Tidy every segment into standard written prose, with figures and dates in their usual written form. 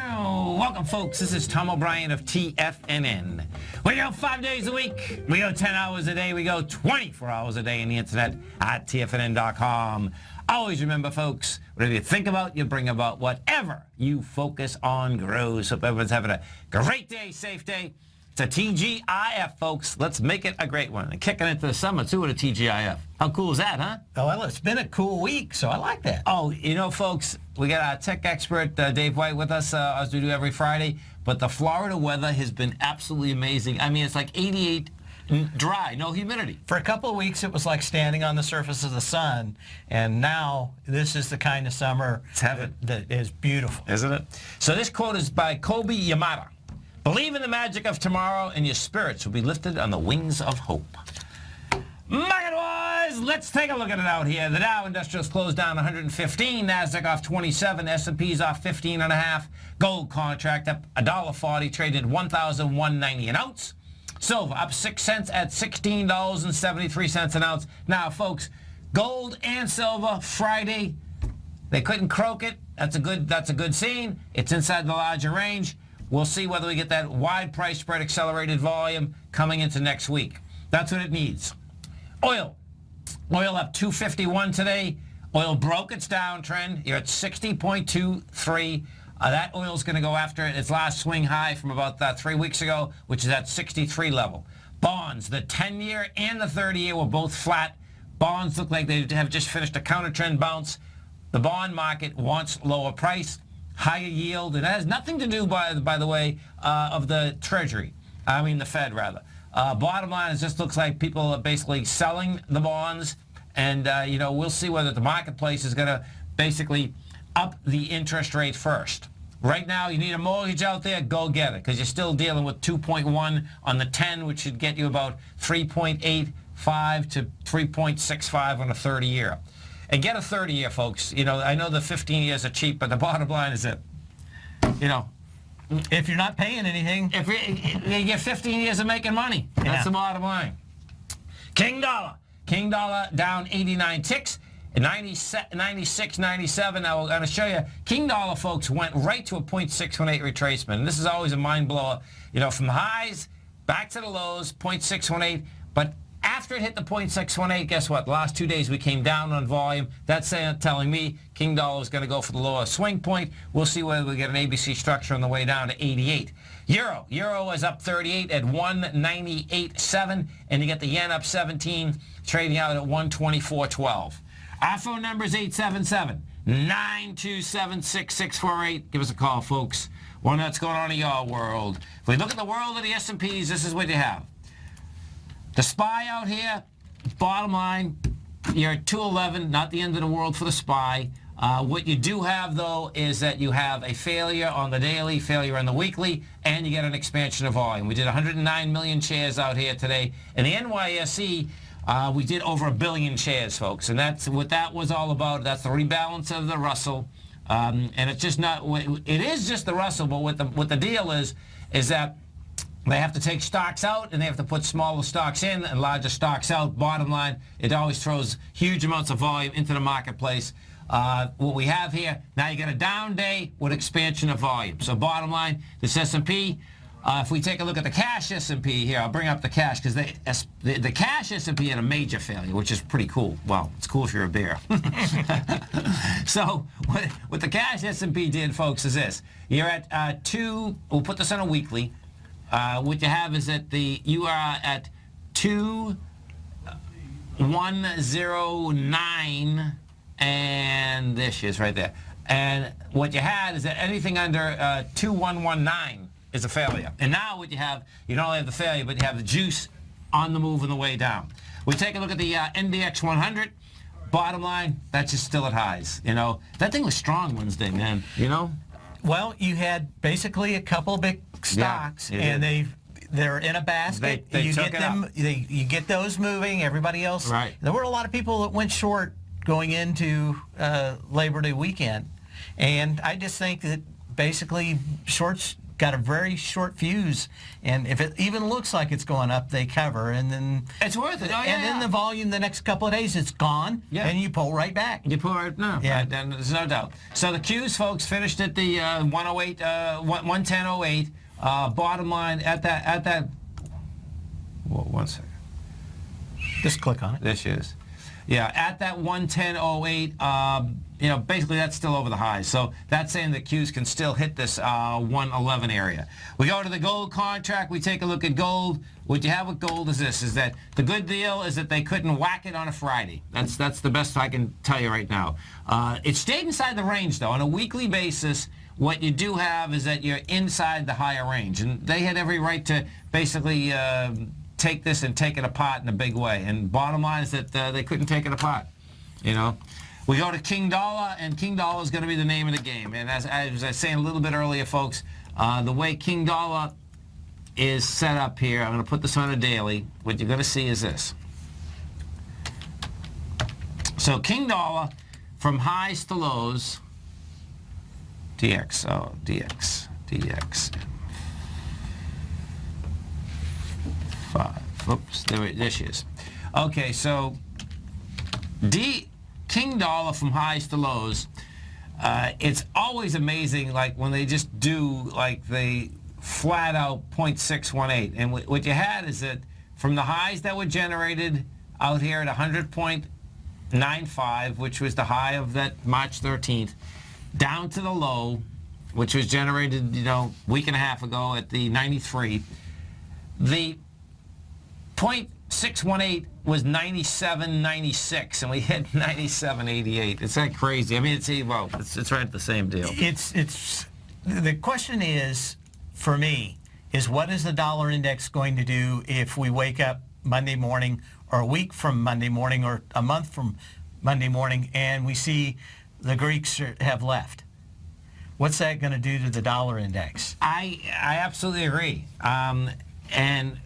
Welcome, folks. This is Tom O'Brien of TFNN. We go 5 days a week. We go 10 hours a day. We go 24 hours a day on the internet at TFNN.com. Always remember, folks, whatever you think about, you bring about. Whatever you focus on grows. Hope everyone's having a great day, safe day. It's a TGIF, folks. Let's make it a great one. And kicking into the summer, too, with a TGIF. How cool is that, huh? Oh, well, it's been a cool week, so I like that. Oh, you know, folks, we got our tech expert, Dave White, with us, as we do every Friday. But the Florida weather has been absolutely amazing. I mean, it's like 88 dry, no humidity. For a couple of weeks, it was like standing on the surface of the sun. And now, this is the kind of summer that is beautiful. Isn't it? So this quote is by Kobe Yamada. Believe in the magic of tomorrow, and your spirits will be lifted on the wings of hope. Market-wise, let's take a look at it out here. The Dow Industrials closed down 115, NASDAQ off 27, S&P's off 15.5. Gold contract up $1.40, traded $1,190 an ounce. Silver up 6 cents at $16.73 an ounce. Now, folks, gold and silver Friday, they couldn't croak it. That's a good scene. It's inside the larger range. We'll see whether we get that wide price spread accelerated volume coming into next week. That's what it needs. Oil up 251 today. Oil broke its downtrend. You're at 60.23. That oil's going to go after its last swing high from about 3 weeks ago, which is at 63 level. Bonds, the 10-year and the 30-year were both flat. Bonds look like they have just finished a counter-trend bounce. The bond market wants lower price, higher yield. It has nothing to do, by the way, of the Treasury. I mean the Fed, rather. Bottom line is just looks like people are basically selling the bonds, and we'll see whether the marketplace is going to basically up the interest rate first. Right now, you need a mortgage out there, go get it, because you're still dealing with 2.1 on the 10, which should get you about 3.85 to 3.65 on a 30-year. And get a 30-year, folks. You know, I know the 15 years are cheap, but the bottom line is that, if you're not paying anything, if you get 15 years of making money, that's the bottom line. King dollar down 89 ticks, 96, 97. Now we're going to show you. King dollar, folks, went right to a 0.618 retracement. And this is always a mind blower. You know, from the highs back to the lows, 0.618. But after it hit the 0.618, guess what? The last 2 days we came down on volume. That's telling me King dollar is going to go for the lower swing point. We'll see whether we get an ABC structure on the way down to 88. Euro is up 38 at 198.7, and you get the yen up 17, trading out at 124.12. Our phone number is 877-927-6648. Give us a call, folks. One that's going on in your world. If we look at the world of the S&Ps, this is what you have. The SPY out here, bottom line, you're at 211, not the end of the world for the SPY. What you do have, though, is that you have a failure on the daily, failure on the weekly, and you get an expansion of volume. We did 109 million shares out here today. In the NYSE, we did over 1 billion shares, folks, and that's what that was all about. That's the rebalance of the Russell, and it's just not. It is just the Russell, but what the deal is that they have to take stocks out and they have to put smaller stocks in and larger stocks out. Bottom line, it always throws huge amounts of volume into the marketplace. What we have here, now you got a down day with expansion of volume. So bottom line, this S&P, if we take a look at the cash S&P here, I'll bring up the cash because the cash S&P had a major failure, which is pretty cool. Well, it's cool if you're a bear. So what the cash S&P did, folks, is this. You're at we'll put this on a weekly. What you have is that you are at 2109, and there she is right there. And what you had is that anything under 2119 is a failure. And now what you have, you not only have the failure, but you have the juice on the move on the way down. We take a look at the NDX 100. Bottom line, that's just still at highs. You know, that thing was strong Wednesday, man. You know. Well, you had basically a couple big stocks, and they're in a basket. You get them. You get those moving. Everybody else. Right. There were a lot of people that went short going into Labor Day weekend, and I just think that basically shorts got a very short fuse, and if it even looks like it's going up, they cover, and then it's worth it. Oh, yeah, and then the volume the next couple of days, it's gone, and you pull right back. You pull right, and there's no doubt. So the Qs, folks, finished at the 108, 110.08. Bottom line at that. Whoa, 1 second. Just click on it. This is. Yeah, at that 110.08, you know, basically that's still over the highs. So that's saying that Qs can still hit this 111 area. We go to the gold contract. We take a look at gold. What you have with gold is this, is that the good deal is that they couldn't whack it on a Friday. That's the best I can tell you right now. It stayed inside the range, though. On a weekly basis, what you do have is that you're inside the higher range. And they had every right to basically take this and take it apart in a big way. And bottom line is that they couldn't take it apart, you know. We go to King Dollar, and King Dollar is going to be the name of the game. And as I was saying a little bit earlier, folks, the way King Dollar is set up here, I'm going to put this on a daily. What you're going to see is this. So King Dollar, from highs to lows, DX, oh, DX, DX. 5. Oops, there she is. Okay, so King Dollar from highs to lows. It's always amazing, like when they just do like the flat out 0.618. And what you had is that from the highs that were generated out here at 100.95, which was the high of that March 13th, down to the low, which was generated, you know, a week and a half ago at the 93. The 0.618 was 97.96, and we hit 97.88. It's that crazy. I mean, it's right at the same deal. It's the question is, for me, is what is the dollar index going to do if we wake up Monday morning, or a week from Monday morning, or a month from Monday morning, and we see the Greeks have left? What's that going to do to the dollar index? I absolutely agree. And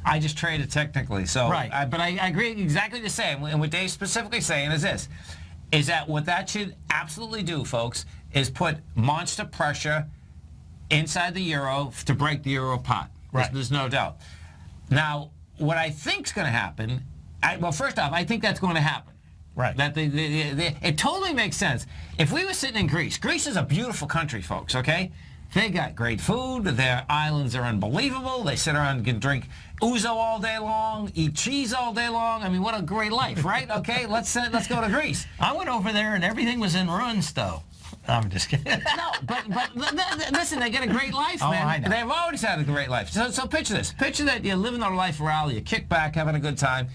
I just traded technically, so right. But I agree exactly the same. And what Dave's specifically saying is this, is that what that should absolutely do, folks, is put monster pressure inside the euro to break the euro apart. Right. There's no doubt. Now, what I think's going to happen, well, first off, I think that's going to happen. Right. That it totally makes sense. If we were sitting in Greece, Greece is a beautiful country, folks, okay? They got great food. Their islands are unbelievable. They sit around and drink ouzo all day long, eat cheese all day long. I mean, what a great life, right? Okay, let's go to Greece. I went over there and everything was in ruins, though. I'm just kidding. No, but listen, they get a great life, man. I know. They've always had a great life. So picture this. Picture that you're living a life rally, you kick back, having a good time,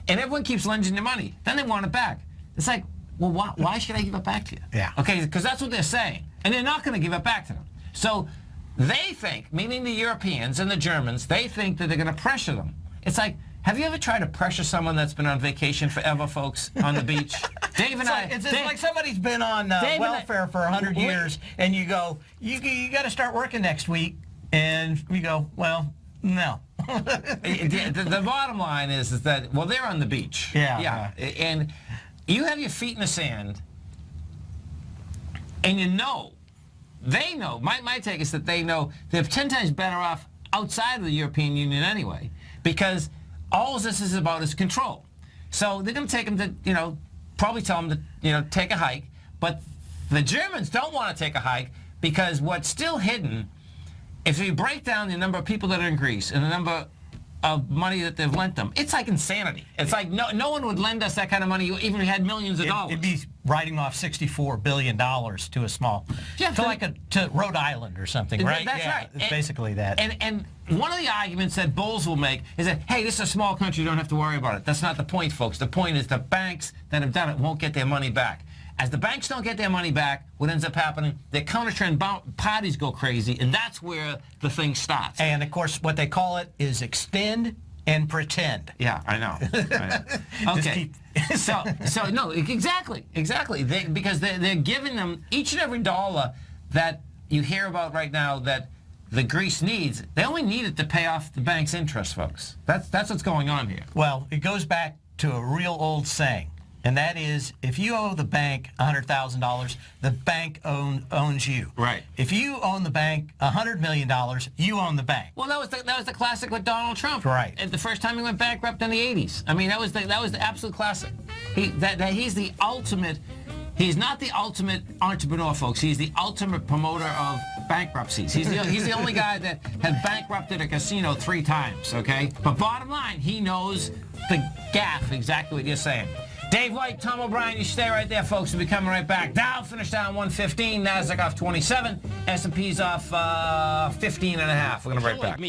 and everyone keeps lending you money. Then they want it back. It's like, well, why should I give it back to you? Yeah. Okay, because that's what they're saying. And they're not going to give it back to them. So they think, meaning the Europeans and the Germans, they think that they're going to pressure them. It's like, have you ever tried to pressure someone that's been on vacation forever, folks, on the beach? Dave and it's like somebody's been on welfare for 100 years, and you go, you got to start working next week, and we go, well, no. The bottom line is that, well, they're on the beach. Yeah. And you have your feet in the sand, and they know, my take is that they know they're 10 times better off outside of the European Union anyway, because all this is about is control. So they're going to take them to, probably tell them to, take a hike. But the Germans don't want to take a hike because what's still hidden, if you break down the number of people that are in Greece and the number of money that they've lent them, it's like insanity. It's like no one would lend us that kind of money even if we had millions of dollars. It'd be writing off $64 billion to a small, to Rhode Island or something, right? That's right. It's basically that. And one of the arguments that bulls will make is that, hey, this is a small country, you don't have to worry about it. That's not the point, folks. The point is the banks that have done it won't get their money back. As the banks don't get their money back, what ends up happening, their counter-trend parties go crazy, and that's where the thing starts. And, of course, what they call it is extend and pretend. Yeah, I know. Okay. So no, exactly. Because they're giving them each and every dollar that you hear about right now that the Greece needs, they only need it to pay off the bank's interest, folks. That's what's going on here. Well, it goes back to a real old saying. And that is, if you owe the bank $100,000, the bank owns you. Right. If you own the bank $100 million, you own the bank. Well, that was the classic with Donald Trump. Right. And the first time he went bankrupt in the 80s. I mean, that was the absolute classic. He's the ultimate. He's not the ultimate entrepreneur, folks. He's the ultimate promoter of bankruptcies. He's the only guy that had bankrupted a casino 3 times, okay? But bottom line, he knows the gaff, exactly what you're saying. Dave White, Tom O'Brien, you stay right there, folks. We'll be coming right back. Dow finished down 115, NASDAQ off 27, S&P's off 15.5. We're going to be right back.